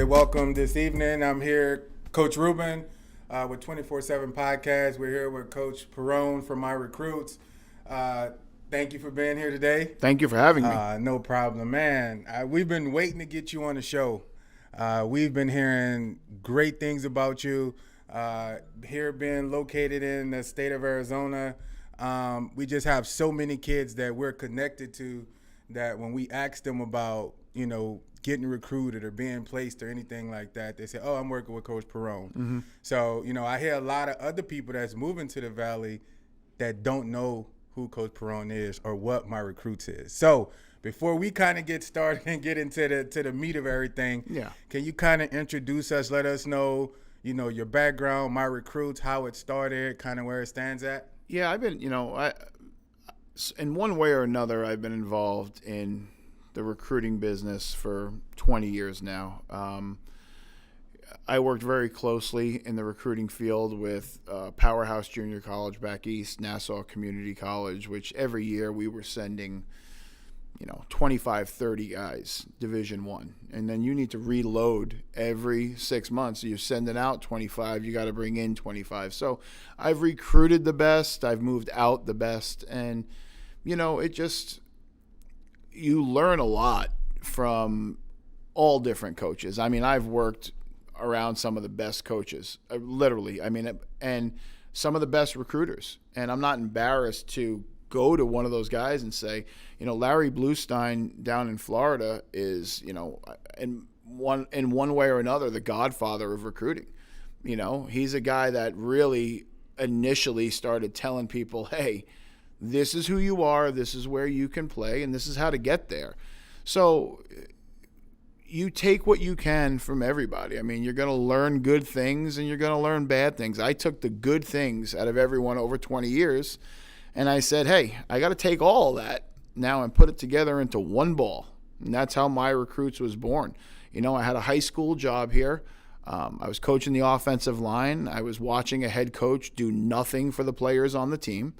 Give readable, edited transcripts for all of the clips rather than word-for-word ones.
welcome this evening. I'm here, Coach Ruben, with 24/7 Podcast. We're here with Coach Perone from My Recruits. Thank you for being here today. Thank you for having me. No problem, man. We've been waiting to get you on the show. We've been hearing great things about you. Here being located in the state of Arizona, we just have so many kids that we're connected to that when we ask them about, getting recruited or being placed or anything like that, they say, oh, I'm working with Coach Perone. Mm-hmm. So, I hear a lot of other people that's moving to the Valley that don't know who Coach Perone is or what My Recruits is. So before we kind of get started and get into the meat of everything, can you kind of introduce us, let us know, your background, My Recruits, how it started, kind of where it stands at? Yeah, I've been, in one way or another, I've been involved in the recruiting business for 20 years now. I worked very closely in the recruiting field with Powerhouse Junior College back east, Nassau Community College, which every year we were sending, 25, 30 guys, Division I. And then you need to reload every 6 months. So you're sending out 25, you got to bring in 25. So I've recruited the best, I've moved out the best, and, you learn a lot from all different coaches. I mean, I've worked around some of the best coaches, literally. I mean, and some of the best recruiters. And I'm not embarrassed to go to one of those guys and say, Larry Bluestein down in Florida is, in one way or another, the godfather of recruiting. He's a guy that really initially started telling people, hey, this is who you are, this is where you can play, and this is how to get there. So you take what you can from everybody. I mean, you're going to learn good things and you're going to learn bad things. I took the good things out of everyone over 20 years, and I said, hey, I got to take all of that now and put it together into one ball. And that's how My Recruits was born. I had a high school job here. I was coaching the offensive line. I was watching a head coach do nothing for the players on the team.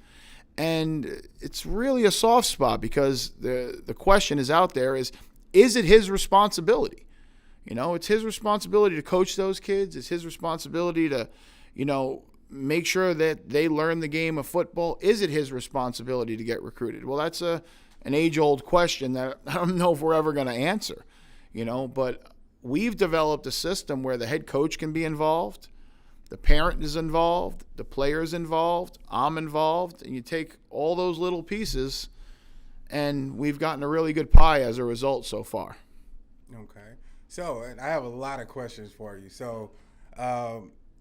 And it's really a soft spot because the question is out there is it his responsibility? It's his responsibility to coach those kids. It's his responsibility to, make sure that they learn the game of football. Is it his responsibility to get recruited? Well, that's an age-old question that I don't know if we're ever going to answer, but we've developed a system where the head coach can be involved. The parent is involved, the player's involved, I'm involved, and you take all those little pieces, and we've gotten a really good pie as a result so far. Okay. So, and I have a lot of questions for you. So,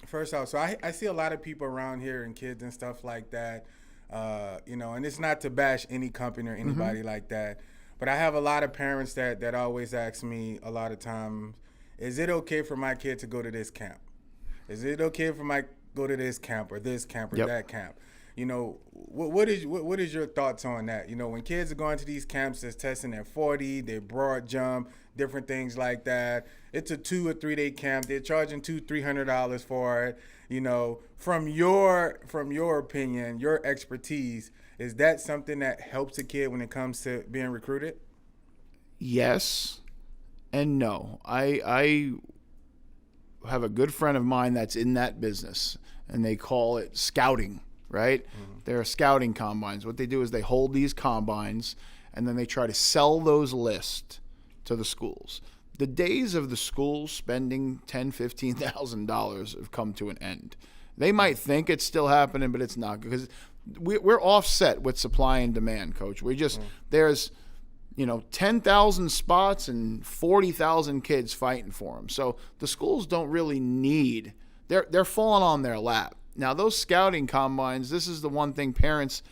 first off, I see a lot of people around here and kids and stuff like that, and it's not to bash any company or anybody like that, but I have a lot of parents that always ask me a lot of times, is it okay for my kid to go to this camp? Is it okay if I go to this camp or that camp? What is your thoughts on that? When kids are going to these camps, they're testing their 40, their broad jump, different things like that. It's a 2 or 3 day camp. They're charging $200-$300 for it. From your opinion, your expertise, is that something that helps a kid when it comes to being recruited? Yes and no. I have a good friend of mine that's in that business, and they call it scouting, right? Mm-hmm. There are scouting combines. What they do is they hold these combines, and then they try to sell those lists to the schools. The days of the schools spending $10,000, $15,000 have come to an end. They might think it's still happening, but it's not, because we're offset with supply and demand, Coach. There's 10,000 spots and 40,000 kids fighting for them. So the schools don't really need – they're falling on their lap. Now, those scouting combines, this is the one thing parents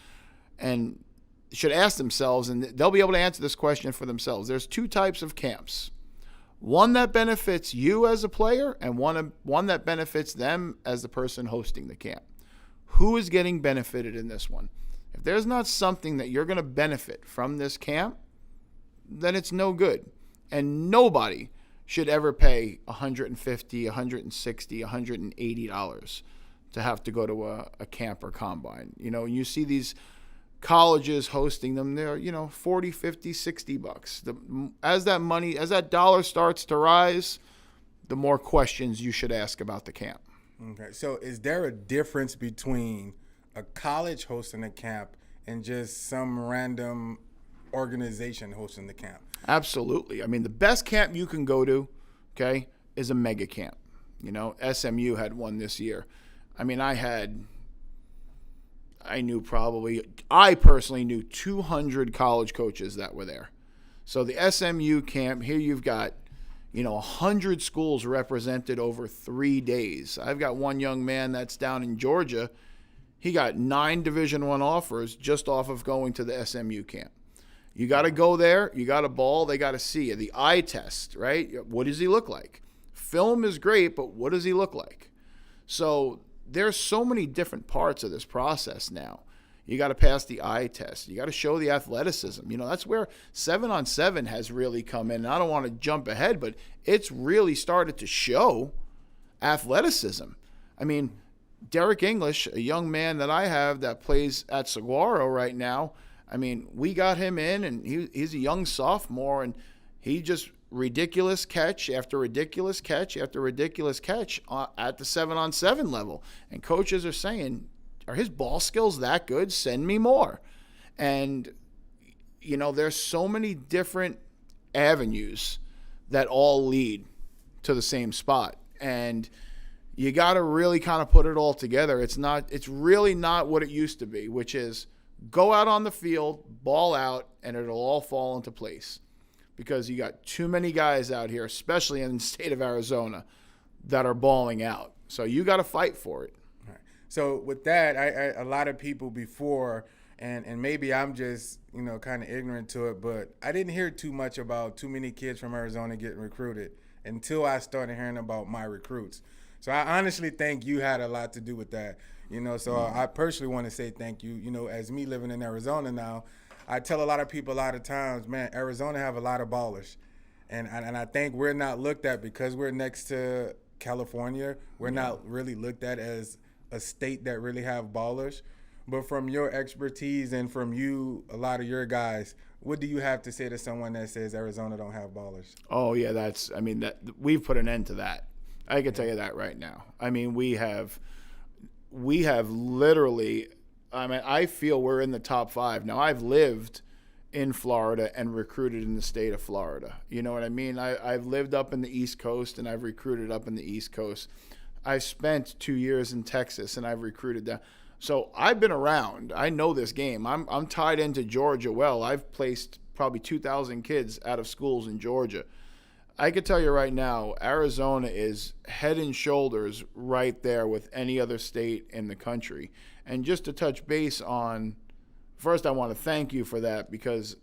and should ask themselves, and they'll be able to answer this question for themselves. There's two types of camps. One that benefits you as a player and one that benefits them as the person hosting the camp. Who is getting benefited in this one? If there's not something that you're going to benefit from this camp, then it's no good. And nobody should ever pay $150, $160, $180 to have to go to a camp or combine. You see these colleges hosting them, they're, $40, $50, $60. As that dollar starts to rise, the more questions you should ask about the camp. Okay. So is there a difference between a college hosting a camp and just some random organization hosting the camp? Absolutely. I mean, the best camp you can go to, okay, is a mega camp. You know, SMU had one this year. I mean, I personally knew 200 college coaches that were there. So the SMU camp, here you've got, 100 schools represented over 3 days. I've got one young man that's down in Georgia. He got 9 Division I offers just off of going to the SMU camp. You got to go there. You got to ball. They got to see you. The eye test, right? What does he look like? Film is great, but what does he look like? So there's so many different parts of this process now. You got to pass the eye test. You got to show the athleticism. That's where 7-on-7 has really come in. And I don't want to jump ahead, but it's really started to show athleticism. I mean, Derek English, a young man that I have that plays at Saguaro right now, I mean, we got him in, and he's a young sophomore, and he just ridiculous catch after ridiculous catch after ridiculous catch at the 7-on-7 level. And coaches are saying, are his ball skills that good? Send me more. And, there's so many different avenues that all lead to the same spot. And you got to really kind of put it all together. It's really not what it used to be, which is go out on the field, ball out, and it'll all fall into place. Because you got too many guys out here, especially in the state of Arizona, that are balling out. So you got to fight for it. All right. So with that, a lot of people before, and maybe I'm just, kind of ignorant to it, but I didn't hear too much about too many kids from Arizona getting recruited until I started hearing about my recruits. So I honestly think you had a lot to do with that. So I personally want to say thank you. As me living in Arizona now, I tell a lot of people a lot of times, man, Arizona have a lot of ballers. And I think we're not looked at because we're next to California. We're not really looked at as a state that really have ballers. But from your expertise and from you, a lot of your guys, what do you have to say to someone that says Arizona don't have ballers? Oh, yeah, we've put an end to that. I can tell you that right now. I mean, we have literally, I feel we're in the top 5. Now, I've lived in Florida and recruited in the state of Florida. You know what I mean? I've lived up in the East Coast and I've recruited up in the East Coast. I've spent 2 years in Texas and I've recruited down. So I've been around. I know this game. I'm tied into Georgia well. I've placed probably 2,000 kids out of schools in Georgia. I could tell you right now, Arizona is head and shoulders right there with any other state in the country. And just to touch base on, first I want to thank you for that, because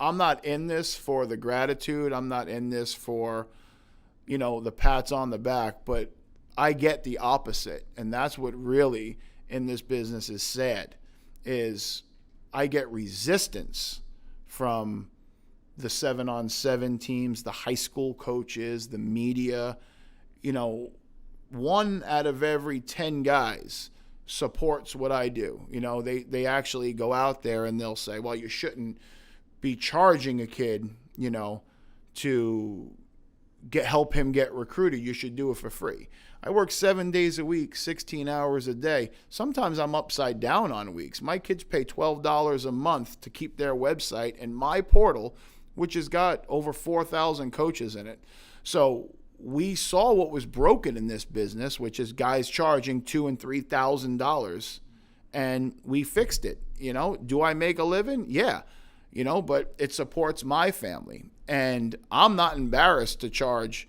I'm not in this for the gratitude. I'm not in this for, the pats on the back, but I get the opposite. And that's what really in this business is sad, is I get resistance from the 7-on-7 teams, the high school coaches, the media. 1 out of every 10 guys supports what I do. They actually go out there and they'll say, well, you shouldn't be charging a kid, to help him get recruited. You should do it for free. I work 7 days a week, 16 hours a day. Sometimes I'm upside down on weeks. My kids pay $12 a month to keep their website and my portal, which has got over 4,000 coaches in it. So we saw what was broken in this business, which is guys charging $2,000 and $3,000, and we fixed it. Do I make a living? Yeah, but it supports my family, and I'm not embarrassed to charge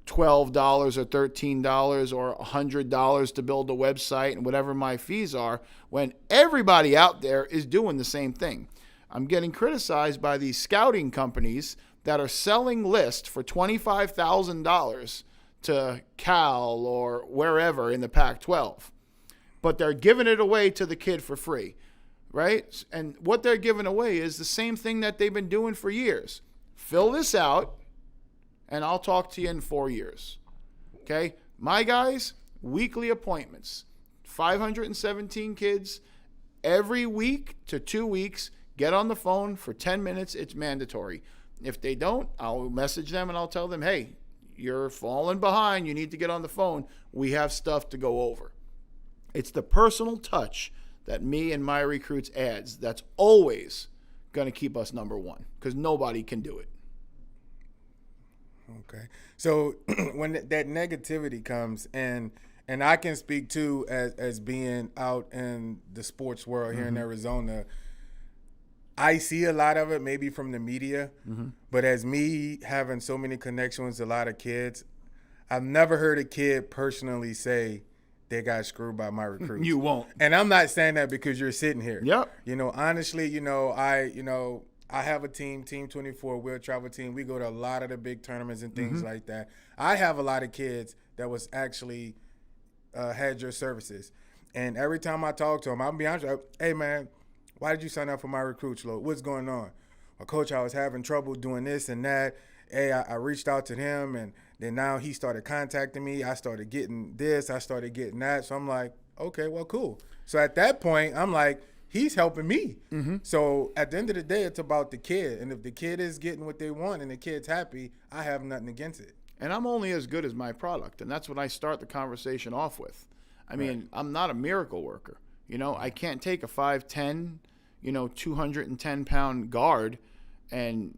$12 or $13 or $100 to build a website and whatever my fees are, when everybody out there is doing the same thing. I'm getting criticized by these scouting companies that are selling lists for $25,000 to Cal or wherever in the Pac-12. But they're giving it away to the kid for free, right? And what they're giving away is the same thing that they've been doing for years. Fill this out, and I'll talk to you in 4 years. Okay? My guys, weekly appointments. 517 kids every week to 2 weeks. Get on the phone for 10 minutes. It's mandatory. If they don't, I'll message them and I'll tell them, hey, you're falling behind. You need to get on the phone. We have stuff to go over. It's the personal touch that me and my recruits adds that's always going to keep us number one, because nobody can do it. Okay. So when that negativity comes, and I can speak too as being out in the sports world here in Arizona, I see a lot of it maybe from the media, but as me having so many connections with a lot of kids, I've never heard a kid personally say they got screwed by my recruits. You won't. And I'm not saying that because you're sitting here. Yep. Honestly, I have a team, Team 24, we're a travel team. We go to a lot of the big tournaments and things like that. I have a lot of kids that was actually had your services. And every time I talk to them, I'll be honest, hey, man, why did you sign up for my recruits, Lord? What's going on? Well, Coach, I was having trouble doing this and that. Hey, I reached out to him, and then now he started contacting me. I started getting this. I started getting that. So I'm like, okay, well, cool. So at that point, I'm like, he's helping me. So at the end of the day, it's about the kid. And if the kid is getting what they want and the kid's happy, I have nothing against it. And I'm only as good as my product. And that's what I start the conversation off with. I mean, I'm not a miracle worker. I can't take a 5'10", 210-pound guard and,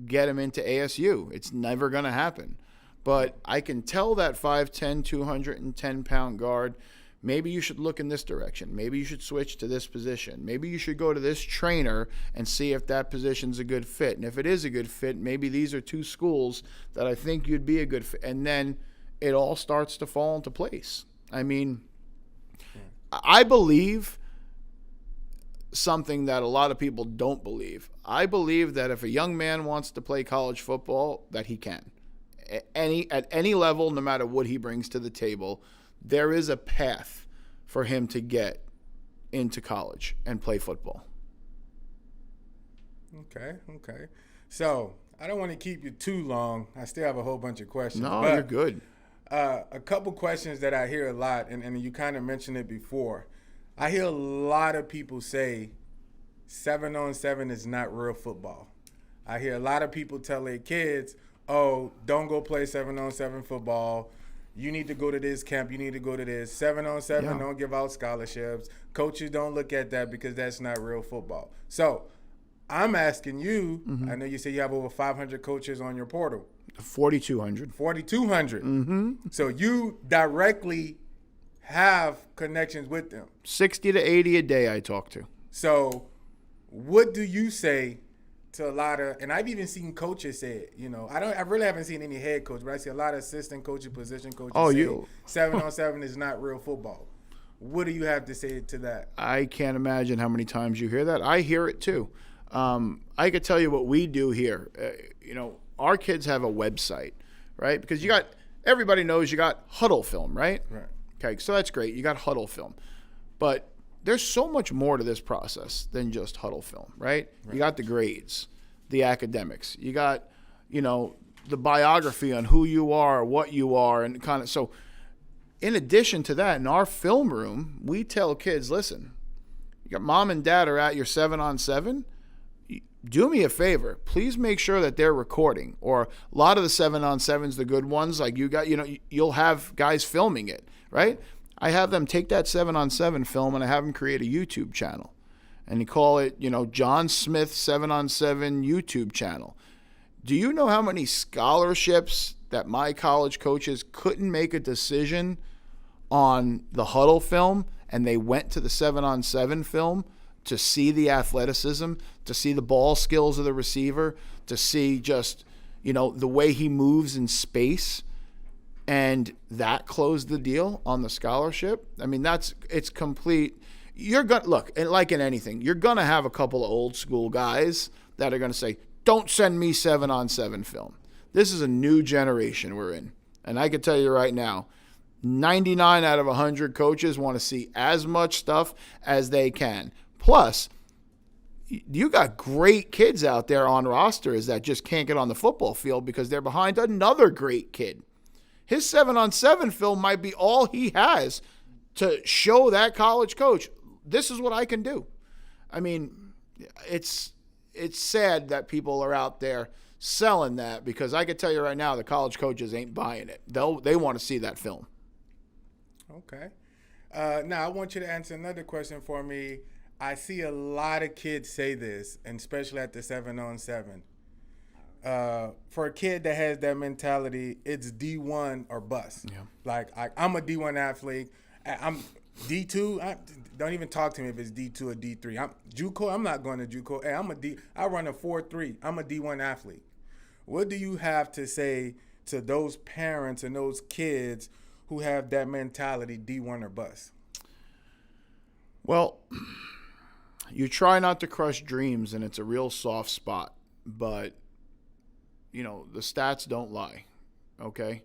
get him into ASU. It's never going to happen. But I can tell that 5'10", 210-pound guard, maybe you should look in this direction. Maybe you should switch to this position. Maybe you should go to this trainer and see if that position's a good fit. And if it is a good fit, maybe these are two schools that I think you'd be a good fit. And then it all starts to fall into place. I mean, I believe something that a lot of people don't believe. I believe that if a young man wants to play college football, that he can. At any level, no matter what he brings to the table, there is a path for him to get into college and play football. Okay. So I don't want to keep you too long. I still have a whole bunch of questions. No, but you're good. A couple questions that I hear a lot, and you kind of mentioned it before. I hear a lot of people say 7-on-7 is not real football. I hear a lot of people tell their kids, oh, don't go play 7-on-7 football. You need to go to this camp. You need to go to this. 7-on-7, don't give out scholarships. Coaches don't look at that because that's not real football. So I'm asking you, I know you say you have over 500 coaches on your portal. 4,200. 4,200. So you directly have connections with them. 60 to 80 a day I talk to. So what do you say to a lot of, and I've even seen coaches say it, I really haven't seen any head coach, but I see a lot of assistant coaches, position coaches say 7-on-7 is not real football. What do you have to say to that? I can't imagine how many times you hear that. I hear it too. I could tell you what we do here. Our kids have a website, right? Because everybody knows you got huddle film, right? Right. Okay, so that's great. You got huddle film. But there's so much more to this process than just huddle film, right? You got the grades, the academics. You got, the biography on who you are, what you are, and kind of. So in addition to that, in our film room, we tell kids, listen, you got mom and dad are at your 7-on-7. Do me a favor. Please make sure that they're recording. Or a lot of the 7-on-7s, the good ones, like you'll have guys filming it, right? I have them take that 7-on-7 film and I have them create a YouTube channel. And you call it, John Smith 7-on-7 YouTube channel. Do you know how many scholarships that my college coaches couldn't make a decision on the huddle film and they went to the 7-on-7 film to see the athleticism, to see the ball skills of the receiver, to see just, the way he moves in space? And that closed the deal on the scholarship. I mean, it's complete. Look, like in anything, you're going to have a couple of old school guys that are going to say, don't send me 7-on-7 film. This is a new generation we're in. And I can tell you right now, 99 out of 100 coaches want to see as much stuff as they can. Plus, you got great kids out there on rosters that just can't get on the football field because they're behind another great kid. His 7-on-7 film might be all he has to show that college coach, this is what I can do. I mean, it's sad that people are out there selling that, because I can tell you right now, the college coaches ain't buying it. They want to see that film. Okay. Now, I want you to answer another question for me. I see a lot of kids say this, and especially at the 7-on-7. For a kid that has that mentality, it's D1 or bust. Yeah. Like, I'm a D1 athlete. I'm D2. Don't even talk to me if it's D2 or D3. I'm JUCO. I'm not going to JUCO. Hey, I run a 4.3. I'm a D1 athlete. What do you have to say to those parents and those kids who have that mentality, D1 or bust? Well, you try not to crush dreams, and it's a real soft spot. But, the stats don't lie, okay?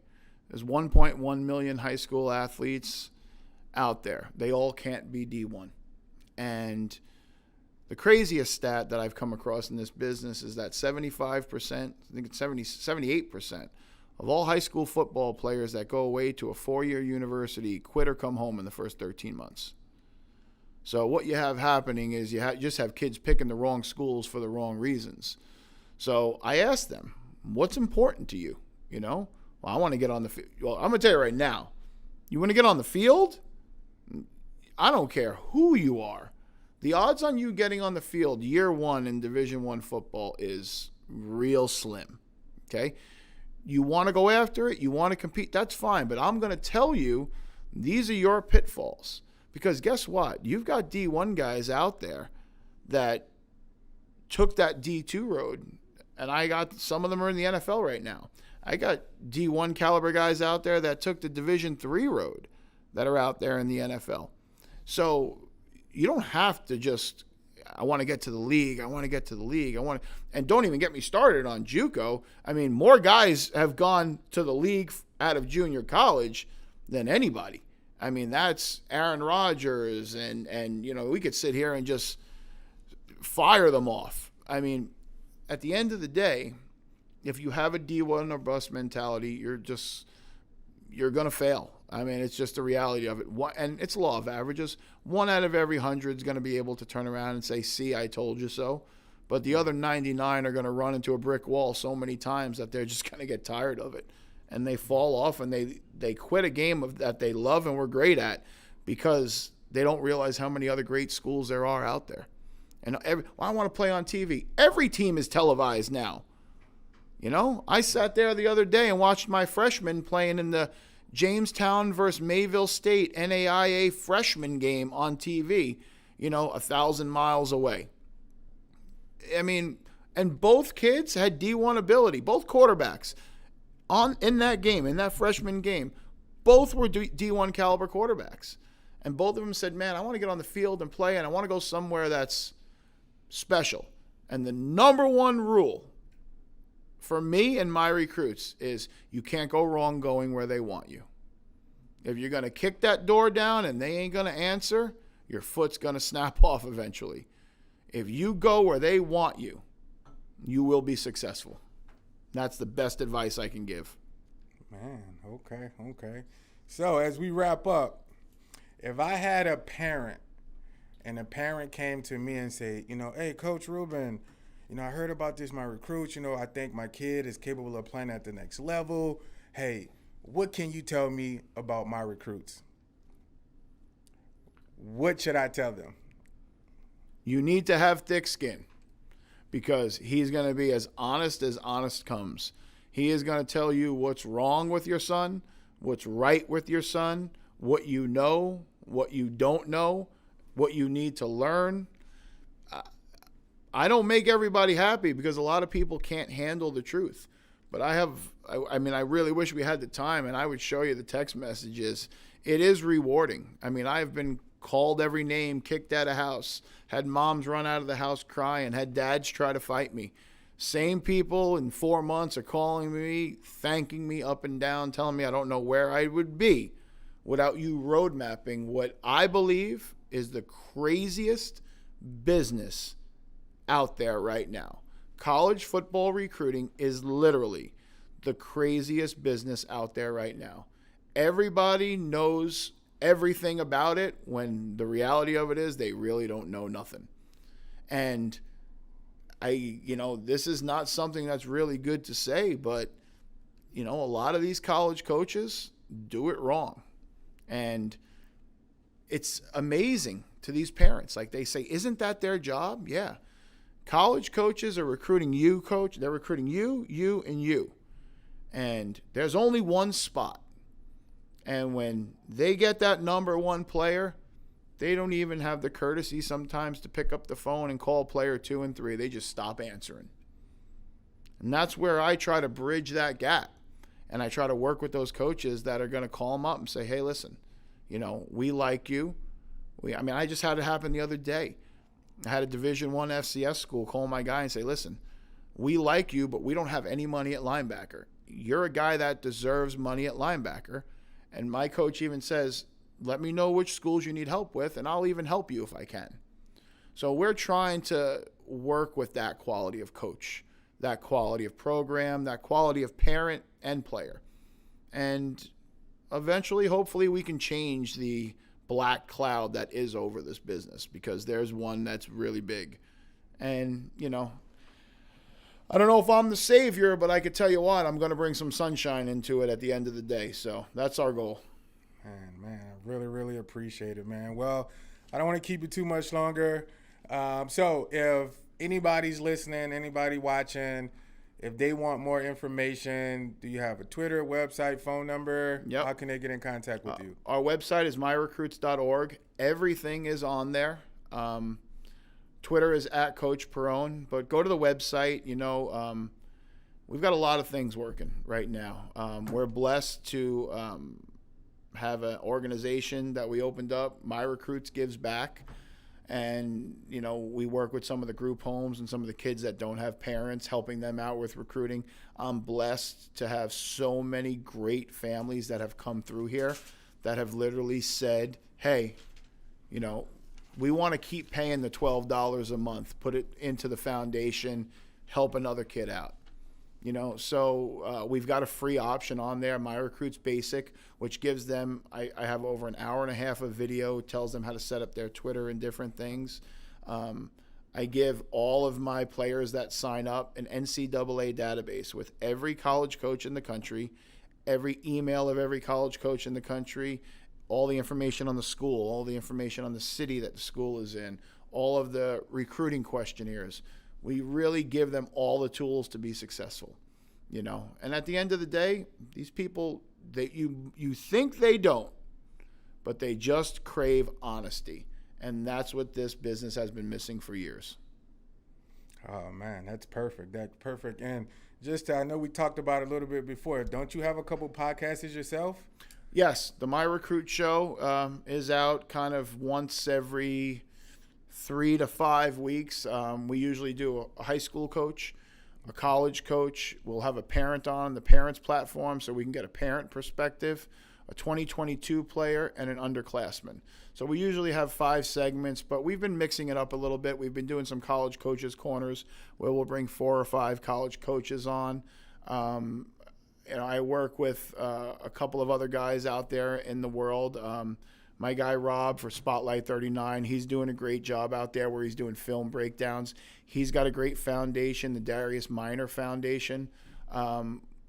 There's 1.1 million high school athletes out there. They all can't be D1. And the craziest stat that I've come across in this business is that 75%, I think it's 78% of all high school football players that go away to a 4-year university quit or come home in the first 13 months. So what you have happening is you just have kids picking the wrong schools for the wrong reasons. So I asked them, what's important to you? Well, I want to get on the field. Well, I'm going to tell you right now, you want to get on the field? I don't care who you are. The odds on you getting on the field year one in Division I football is real slim, okay? You want to go after it, you want to compete, that's fine. But I'm going to tell you, these are your pitfalls. Because guess what? You've got D1 guys out there that took that D2 road, and I got some of them are in the NFL right now. I got D1 caliber guys out there that took the Division III road that are out there in the NFL. So you don't have to just, I want to get to the league. And don't even get me started on JUCO. I mean, more guys have gone to the league out of junior college than anybody. I mean, that's Aaron Rodgers, and we could sit here and just fire them off. I mean, at the end of the day, if you have a D1 or bust mentality, you're going to fail. I mean, it's just the reality of it. And it's law of averages. 1 out of every 100 is going to be able to turn around and say, see, I told you so. But the other 99 are going to run into a brick wall so many times that they're just going to get tired of it. And they fall off, and they quit a game that they love and were great at because they don't realize how many other great schools there are out there. And I want to play on TV. Every team is televised now. I sat there the other day and watched my freshmen playing in the Jamestown versus Mayville State NAIA freshman game on TV, 1,000 miles away. I mean, and both kids had D1 ability, both quarterbacks. In that freshman game, both were D1 caliber quarterbacks. And both of them said, man, I want to get on the field and play, and I want to go somewhere that's special. And the number one rule for me and my recruits is you can't go wrong going where they want you. If you're going to kick that door down and they ain't going to answer, your foot's going to snap off eventually. If you go where they want you, you will be successful. That's the best advice I can give. Man, okay. So as we wrap up, if I had a parent and a parent came to me and say, hey, Coach Ruben, I heard about this, my recruits, I think my kid is capable of playing at the next level. Hey, what can you tell me about my recruits? What should I tell them? You need to have thick skin. Because he's going to be as honest comes. He is going to tell you what's wrong with your son, what's right with your son, what you know, what you don't know, what you need to learn. I don't make everybody happy because a lot of people can't handle the truth. But I really wish we had the time, and I would show you the text messages. It is rewarding. I mean, I've been called every name, kicked out of house, had moms run out of the house crying, had dads try to fight me. Same people in 4 months are calling me, thanking me up and down, telling me I don't know where I would be without you road mapping what I believe is the craziest business out there right now. College football recruiting is literally the craziest business out there right now. Everybody knows everything about it when the reality of it is they really don't know nothing. And this is not something that's really good to say, but, a lot of these college coaches do it wrong. And it's amazing to these parents. Like they say, isn't that their job? Yeah. College coaches are recruiting you, coach. They're recruiting you, and you. And there's only one spot. And when they get that number one player, they don't even have the courtesy sometimes to pick up the phone and call player 2 and 3. They just stop answering. And that's where I try to bridge that gap. And I try to work with those coaches that are going to call them up and say, hey, listen, we like you. I just had it happen the other day. I had a Division I FCS school call my guy and say, listen, we like you, but we don't have any money at linebacker. You're a guy that deserves money at linebacker. And my coach even says, let me know which schools you need help with, and I'll even help you if I can. So we're trying to work with that quality of coach, that quality of program, that quality of parent and player. And eventually, hopefully, we can change the black cloud that is over this business, because there's one that's really big. And, I don't know if I'm the savior, but I could tell you what, I'm going to bring some sunshine into it at the end of the day. So that's our goal. Man, I really, really appreciate it, man. Well, I don't want to keep you too much longer. So if anybody's listening, anybody watching, if they want more information, do you have a Twitter, website, phone number? Yep. How can they get in contact with you? Our website is myrecruits.org. Everything is on there. Twitter is at Coach Perone, but go to the website. We've got a lot of things working right now. We're blessed to have an organization that we opened up, My Recruits Gives Back. And, we work with some of the group homes and some of the kids that don't have parents, helping them out with recruiting. I'm blessed to have so many great families that have come through here that have literally said, hey, we want to keep paying the $12 a month, put it into the foundation, help another kid out. So we've got a free option on there, My Recruits Basic, which gives them, I have over an hour and a half of video, tells them how to set up their Twitter and different things. I give all of my players that sign up an NCAA database with every college coach in the country, every email of every college coach in the country, all the information on the school, all the information on the city that the school is in, all of the recruiting questionnaires. We really give them all the tools to be successful, And at the end of the day, these people, you think they don't, but they just crave honesty. And that's what this business has been missing for years. Oh, man, that's perfect. That's perfect. And I know we talked about it a little bit before. Don't you have a couple podcasts yourself? Yes. The My Recruit Show is out kind of once every 3 to 5 weeks. We usually do a high school coach, a college coach. We'll have a parent on the parents platform so we can get a parent perspective, a 2022 player, and an underclassman. So we usually have 5 segments, but we've been mixing it up a little bit. We've been doing some college coaches corners where we'll bring 4 or 5 college coaches on. I work with a couple of other guys out there in the world. My guy Rob for Spotlight 39, he's doing a great job out there where he's doing film breakdowns. He's got a great foundation, the Darius Minor Foundation,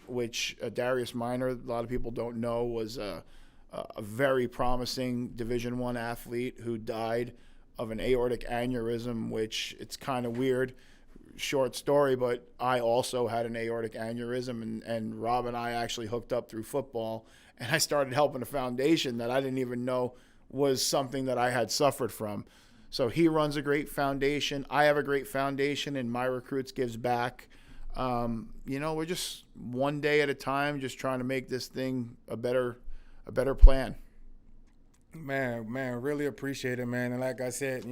which Darius Minor, a lot of people don't know, was a very promising Division I athlete who died of an aortic aneurysm, which it's kind of weird. Short story, but I also had an aortic aneurysm, and Rob and I actually hooked up through football, and I started helping a foundation that I didn't even know was something that I had suffered from. So he runs a great foundation. I have a great foundation, and My Recruits Gives Back. We're just one day at a time, just trying to make this thing a better plan. Man, really appreciate it, man. And like I said,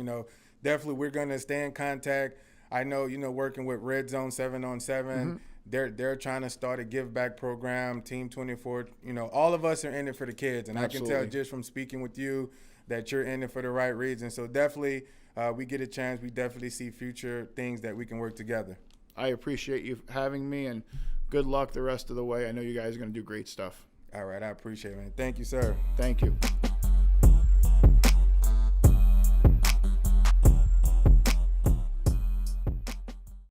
definitely we're going to stay in contact. I know, working with Red Zone 7-on-7, they're trying to start a give back program, Team 24. All of us are in it for the kids. And Absolutely. I can tell just from speaking with you that you're in it for the right reason. So definitely we get a chance. We definitely see future things that we can work together. I appreciate you having me, and good luck the rest of the way. I know you guys are going to do great stuff. All right. I appreciate it, man. Thank you, sir. Thank you.